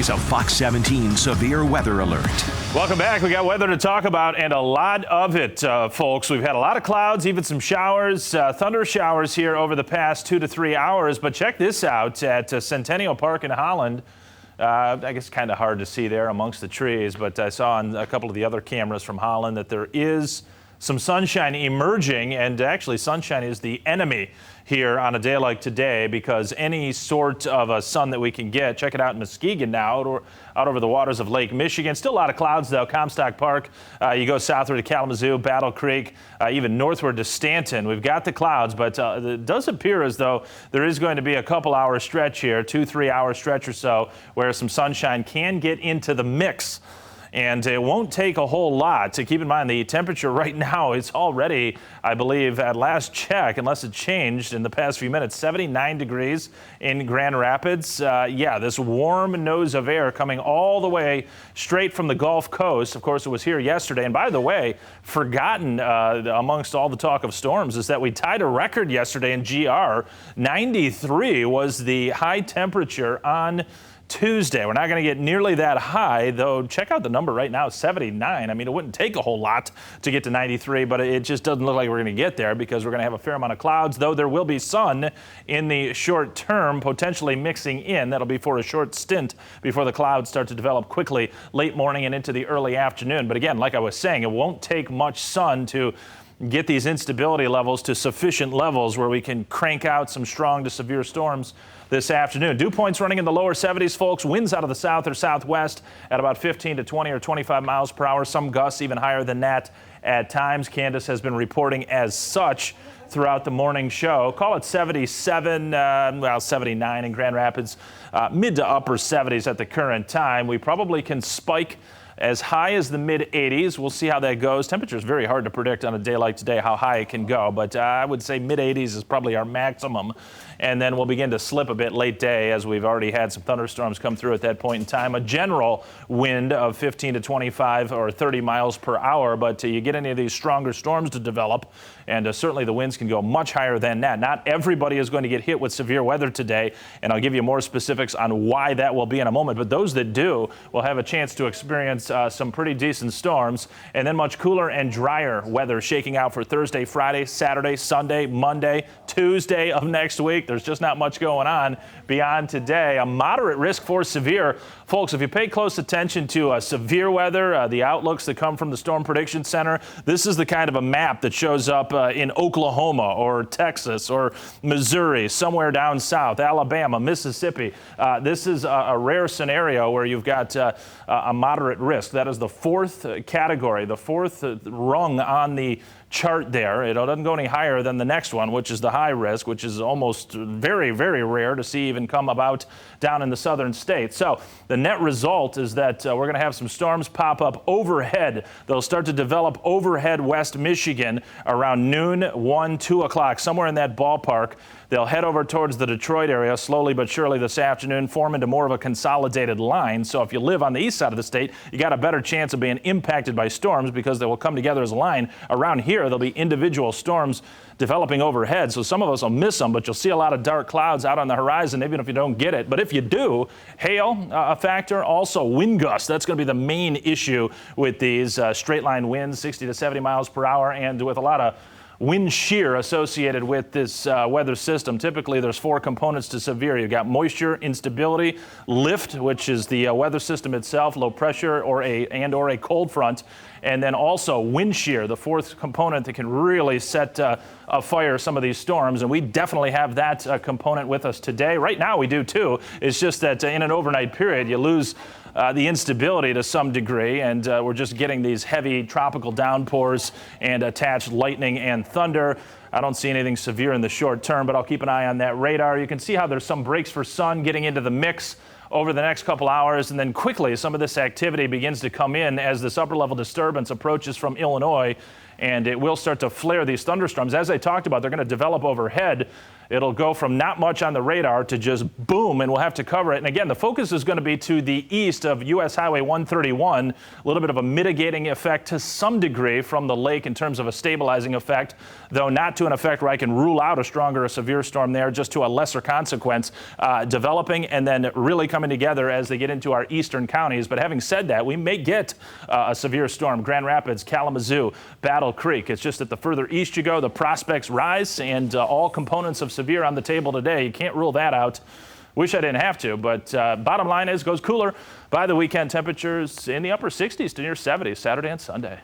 is a Fox 17 severe weather alert. Welcome back. We got weather to talk about and a lot of it, folks. We've had a lot of clouds, even some showers, thunder showers here over the past 2 to 3 hours. But check this out at Centennial Park in Holland. I guess kind of hard to see there amongst the trees, but I saw on a couple of the other cameras from Holland that there is some sunshine emerging, and actually sunshine is the enemy here on a day like today, because any sort of a sun that we can get, check it out in Muskegon now, out over the waters of Lake Michigan. Still a lot of clouds though. Comstock Park, you go southward to Kalamazoo, Battle Creek, even northward to Stanton. We've got the clouds, but it does appear as though there is going to be a couple hour stretch here, 2-3 hour stretch or so, where some sunshine can get into the mix. And it won't take a whole lot. To keep in mind, the temperature right now is already, I believe, at last check, unless it changed in the past few minutes, 79 degrees in Grand Rapids. Yeah, this warm nose of air coming all the way straight from the Gulf Coast. Of course, it was here yesterday. And by the way, forgotten amongst all the talk of storms is that we tied a record yesterday in GR. 93 was the high temperature on Tuesday. We're not going to get nearly that high, though. Check out the number right now, 79. I mean, it wouldn't take a whole lot to get to 93, but it just doesn't look like we're going to get there because we're going to have a fair amount of clouds, though there will be sun in the short term, potentially mixing in. That'll be for a short stint before the clouds start to develop quickly late morning and into the early afternoon. But again, like I was saying, it won't take much sun to get these instability levels to sufficient levels where we can crank out some strong to severe storms this afternoon. Dew points running in the lower 70s, folks. Winds out of the south or southwest at about 15 to 20 or 25 miles per hour. Some gusts even higher than that at times. Candace has been reporting as such throughout the morning show. Call it 77, 79 in Grand Rapids, mid to upper 70s at the current time. We probably can spike as high as the mid-80s. We'll see how that goes. Temperature is very hard to predict on a day like today how high it can go, but I would say mid-80s is probably our maximum. And then we'll begin to slip a bit late day as we've already had some thunderstorms come through at that point in time. A general wind of 15 to 25 or 30 miles per hour, but you get any of these stronger storms to develop, and certainly the winds can go much higher than that. Not everybody is going to get hit with severe weather today, and I'll give you more specifics on why that will be in a moment. But those that do will have a chance to experience some pretty decent storms, and then much cooler and drier weather shaking out for Thursday, Friday, Saturday, Sunday, Monday, Tuesday of next week. There's just not much going on beyond today. A moderate risk for severe. Folks, if you pay close attention to severe weather, the outlooks that come from the Storm Prediction Center, this is the kind of a map that shows up in Oklahoma or Texas or Missouri, somewhere down south, Alabama, Mississippi. This is a rare scenario where you've got a moderate risk. That is the fourth category, the fourth rung on the chart there. It doesn't go any higher than the next one, which is the high risk, which is almost very, very rare to see even come about down in the southern states. So the net result is that we're going to have some storms pop up overhead. They'll start to develop overhead West Michigan around noon, 1, 2 o'clock, somewhere in that ballpark. They'll head over towards the Detroit area slowly but surely this afternoon, form into more of a consolidated line. So if you live on the east side of the state, you got a better chance of being impacted by storms because they will come together as a line. Around here, there'll be individual storms developing overhead, so some of us will miss them, but you'll see a lot of dark clouds out on the horizon, even if you don't get it. But if you do, hail a factor, also wind gusts. That's going to be the main issue with these straight line winds, 60 to 70 miles per hour, and with a lot of wind shear associated with this weather system. Typically, there's 4 components to severe. You've got moisture, instability, lift, which is the weather system itself, low pressure or a cold front, and then also wind shear, the 4th component that can really set afire some of these storms. And we definitely have that component with us today. Right now, we do too. It's just that in an overnight period, you lose the instability to some degree, and we're just getting these heavy tropical downpours and attached lightning and thunder. I don't see anything severe in the short term, but I'll keep an eye on that radar. You can see how there's some breaks for sun getting into the mix over the next couple hours, and then quickly some of this activity begins to come in as this upper level disturbance approaches from Illinois, and it will start to flare these thunderstorms. As I talked about, they're going to develop overhead it'll go from not much on the radar to just boom, and we'll have to cover it. And again, the focus is going to be to the east of U.S. Highway 131, a little bit of a mitigating effect to some degree from the lake in terms of a stabilizing effect, though not to an effect where I can rule out a stronger or severe storm there, just to a lesser consequence developing and then really coming together as they get into our eastern counties. But having said that, we may get a severe storm. Grand Rapids, Kalamazoo, Battle Creek. It's just that the further east you go, the prospects rise, and all components of severe on the table today. You can't rule that out. Wish I didn't have to, but bottom line is, goes cooler by the weekend. Temperatures in the upper 60s to near 70s Saturday and Sunday.